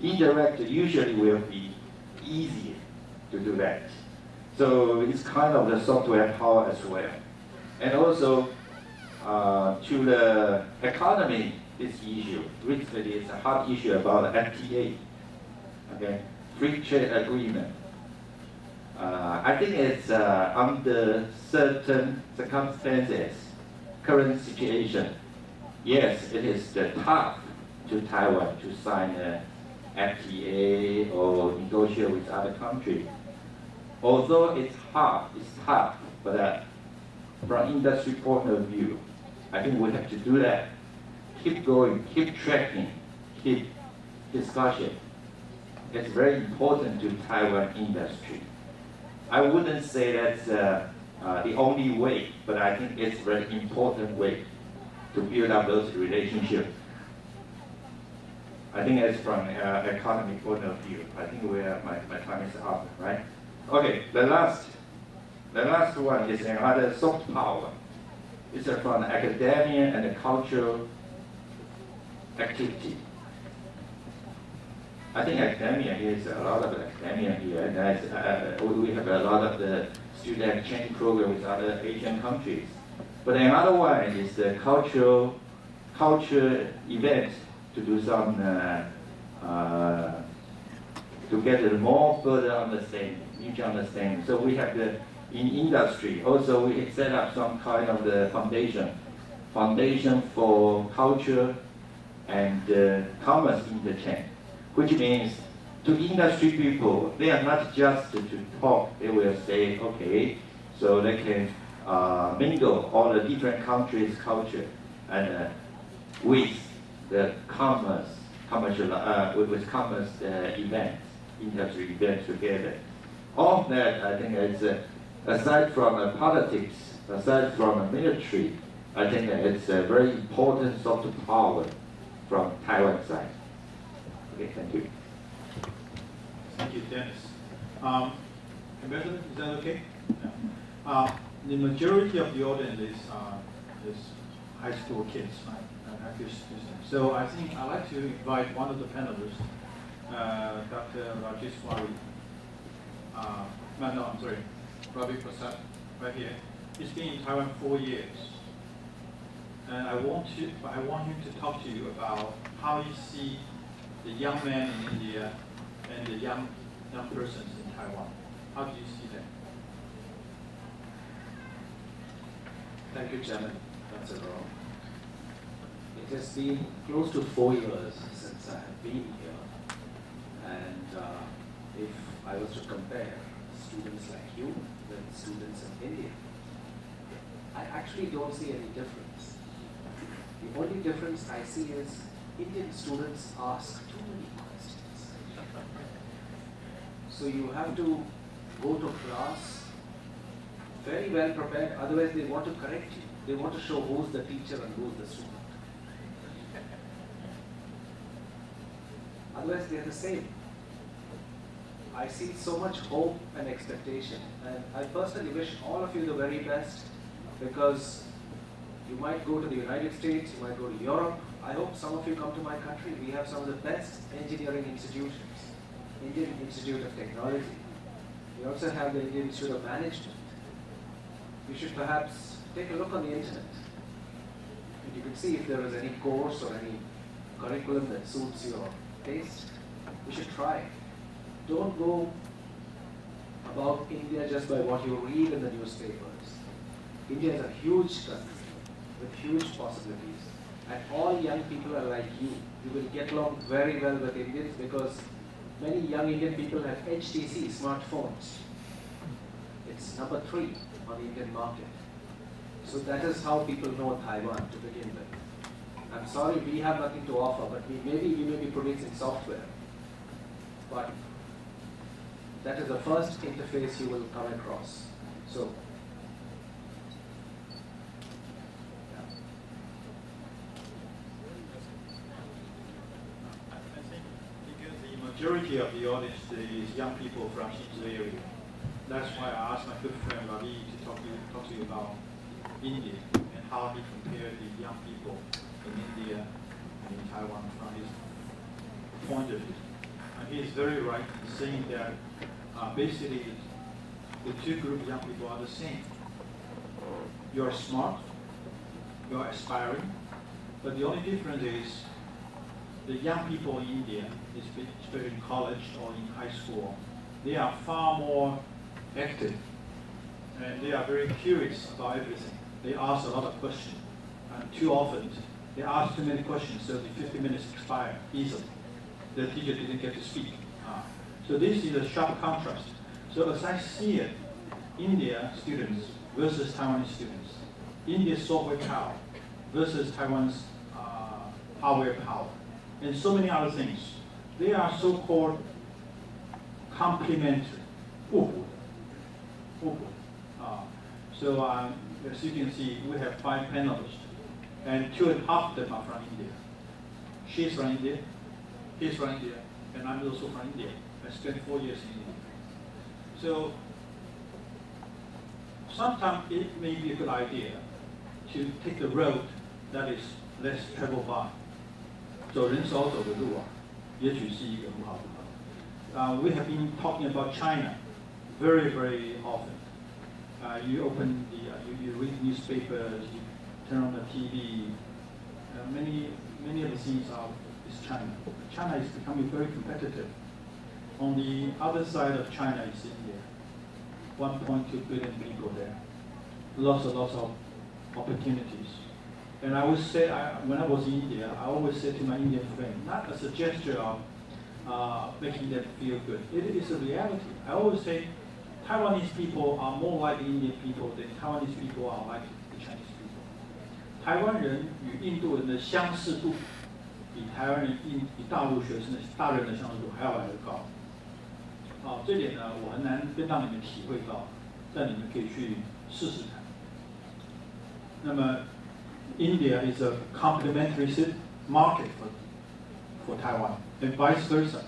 Indirect usually will be easier to do that. So it's kind of the software power as well. And also, to the economy, this issue, recently it's a hot issue about FTA, okay, free trade agreement. I think it's under certain circumstances, current situation, yes, it is tough to Taiwan to sign a FTA or negotiate with other countries. Although it's hard, it's tough, but from industry point of view, I think we have to do that. Keep going, keep tracking, keep discussion. It's very important to Taiwan industry. I wouldn't say that's the only way, but I think it's a very important way to build up those relationships. I think it's from economic point of view. I think my time is up, right? Okay, the last one is another soft power. It's from academia and the cultural activity. I think academia is a lot of academia here, and we have a lot of the student exchange program with other Asian countries. But another one is the culture event to do some to get a more further understanding, mutual understanding. So we have in industry also we set up some kind of the foundation for culture and commerce interchange, which means to industry people, they are not just to talk, they will say, okay, so they can mingle all the different countries' culture and with the with commerce events, industry events together. All of that, I think, is aside from politics, aside from military, I think it's a very important soft power from Taiwan side. Okay, thank you. Thank you, Dennis. Ambassador, is that okay? Yeah. The majority of the audience is high school kids, right? So I think I'd like to invite one of the panelists, Dr. Rajeshwari. No, I'm sorry, Ravi Prasad, right here. He's been in Taiwan 4 years. And I want him to talk to you about how you see the young man in India and the young persons in Taiwan. How do you see that? Thank you, Chairman. That's a wrong. It has been close to 4 years since I have been here. And if I was to compare students like you with students in India, I actually don't see any difference. The only difference I see is Indian students ask too many questions. So you have to go to class very well prepared, otherwise they want to correct you. They want to show who's the teacher and who's the student. Otherwise they're the same. I see so much hope and expectation, and I personally wish all of you the very best, because you might go to the United States, you might go to Europe. I hope some of you come to my country. We have some of the best engineering institutions. Indian Institute of Technology. We also have the Indian Institute of Management. You should perhaps take a look on the internet. And you can see if there is any course or any curriculum that suits your taste. You should try. Don't go about India just by what you read in the newspapers. India is a huge country with huge possibilities. And all young people are like you. You will get along very well with Indians because many young Indian people have HTC smartphones. It's number 3 on the Indian market. So that is how people know Taiwan to begin with. I'm sorry we have nothing to offer, but we may be producing software. But that is the first interface you will come across. So, yeah. I think because the majority of the audience is young people from Hsinchu area. That's why I asked my good friend Ravi to talk to you about India and how he compared the young people in India and in Taiwan from his point of view. he's very right in saying that basically the two groups of young people are the same. You're smart, you're aspiring, but the only difference is the young people in India, especially in college or in high school, they are far more active and they are very curious about everything. They ask a lot of questions, and too often they ask too many questions, so the 50 minutes expire easily. The teacher didn't get to speak. So this is a sharp contrast. So as I see it, India students versus Taiwanese students, India's software power versus Taiwan's hardware power, and so many other things. They are so-called complementary. So as you can see, we have 5 panelists, and 2.5 of them are from India. She's from India, he's from India, and I'm also from India. I spent 4 years in India. So sometimes it may be a good idea to take the road that is less traveled by. 走人少走的路啊，也许是一个很好的方法。We have been talking about China very, very often. You open you read newspapers, you turn on the TV. Many of the things is China. China is becoming very competitive. On the other side of China is India. 1.2 billion people there. Lots of opportunities. And I would say, when I was in India, I always said to my Indian friends, not as a gesture of making them feel good. It is a reality. I always say, Taiwanese people are more like Indian people than Taiwanese people are like the Chinese people. 台湾人与印度人的相似度，比台湾人与大陆学生的大人的相似度还要来得高。这点呢，我很难让你们体会到，但你们可以去试试看。那么 India is a complementary market for Taiwan, and vice versa.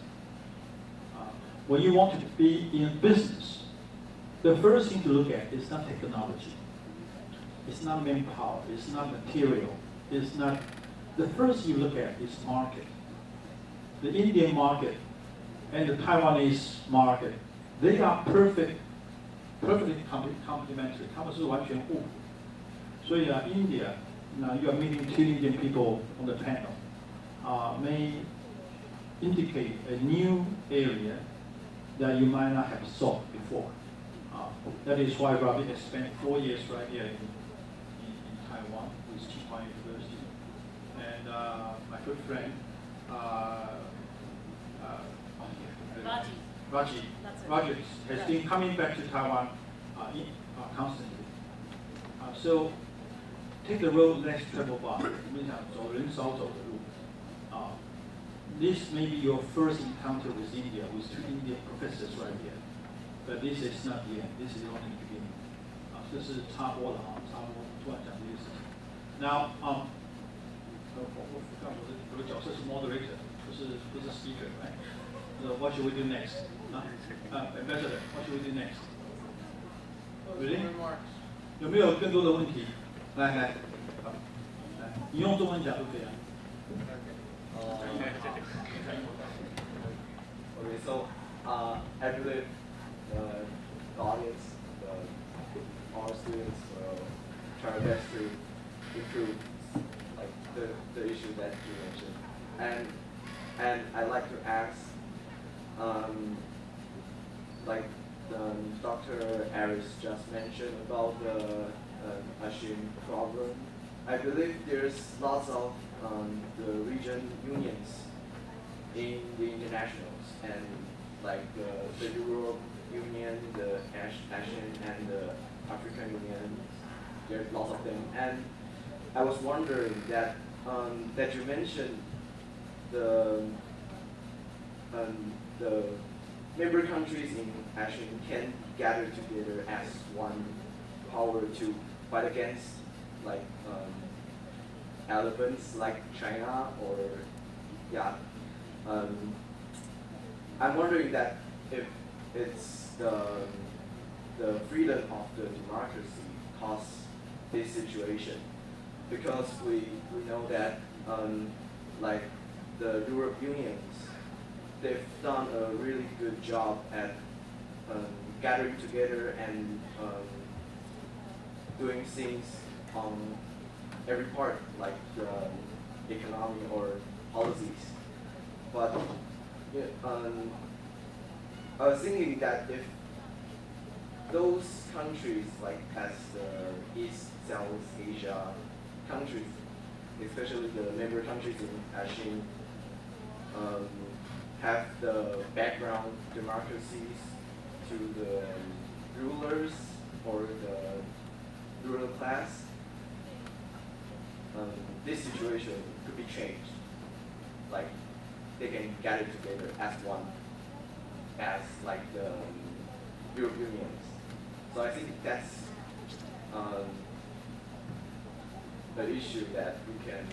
When you want to be in business, the first thing to look at is not technology. It's not manpower. It's not material. It's not. The first you look at is market. The Indian market and the Taiwanese market, they are perfectly complementary. 他们是完全互补。所以India. Now you are meeting 2 Indian people on the panel, may indicate a new area that you might not have thought before. That is why Ravi has spent 4 years right here in Taiwan with Tsinghua University. And my good friend, Raji has been coming back to Taiwan constantly. So take the road less traveled by. 我们讲走人少走的路。This may be your first encounter with India, with 2 Indian professors right here. But this is not the end. This is only the beginning. 这是插播了插播，突然讲这些事情。Now, 我的角色是 moderator, 不是 speaker, right? So what should we do next? Ambassador, what should we do next? Really? 有没有更多的问题？来，你用中文讲就可以了。Okay, so I believe the audience, our students, try our best to improve like the issue that you mentioned, and I'd like to ask, like Dr. Harris just mentioned about the Asian problem. I believe there's lots of the region unions in the internationals, and like the Europe Union, the Asian and the African Union. There's lots of them, and I was wondering that that you mentioned the member countries in ASEAN can gather together as one power to fight against like elephants like China or I'm wondering that if it's the freedom of the democracy caused this situation, because we know that like the Europe unions they've done a really good job at gathering together and doing things on every part, like the economy or policies. But yeah, I was thinking that if those countries, like as the East, South Asia countries, especially the member countries in ASEAN, have the background democracies to the rulers or the rural class, this situation could be changed. Like they can gather together as one, as like the European Union. So I think that's an issue that we can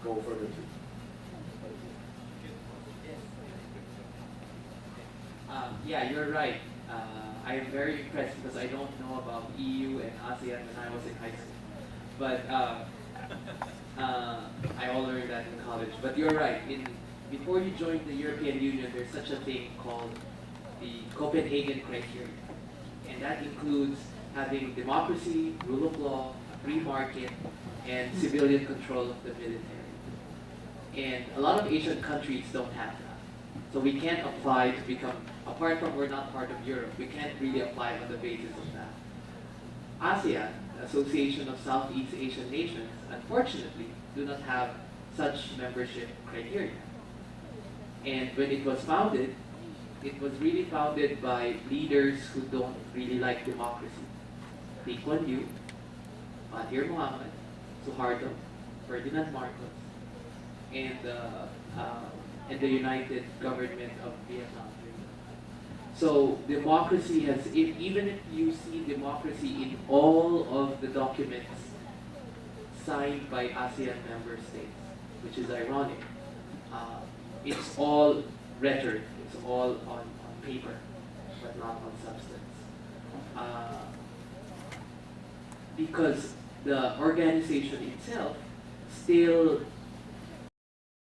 go further to. Yeah, you're right. I am very impressed because I don't know about EU and ASEAN when I was in high school. But I all learned that in college. But you're right. Before you join the European Union, there's such a thing called the Copenhagen criteria. And that includes having democracy, rule of law, a free market, and civilian control of the military. And a lot of Asian countries don't have that. So we can't apply to become, apart from we're not part of Europe, we can't really apply on the basis of that. ASEAN, Association of Southeast Asian Nations, unfortunately, do not have such membership criteria. And when it was founded, it was really founded by leaders who don't really like democracy. Lee Kuan Yew, Mahathir Mohamad, Suharto, Ferdinand Marcos, and the United Government of Vietnam. So democracy has, even if you see democracy in all of the documents signed by ASEAN member states, which is ironic, it's all rhetoric, it's all on paper, but not on substance. Because the organization itself still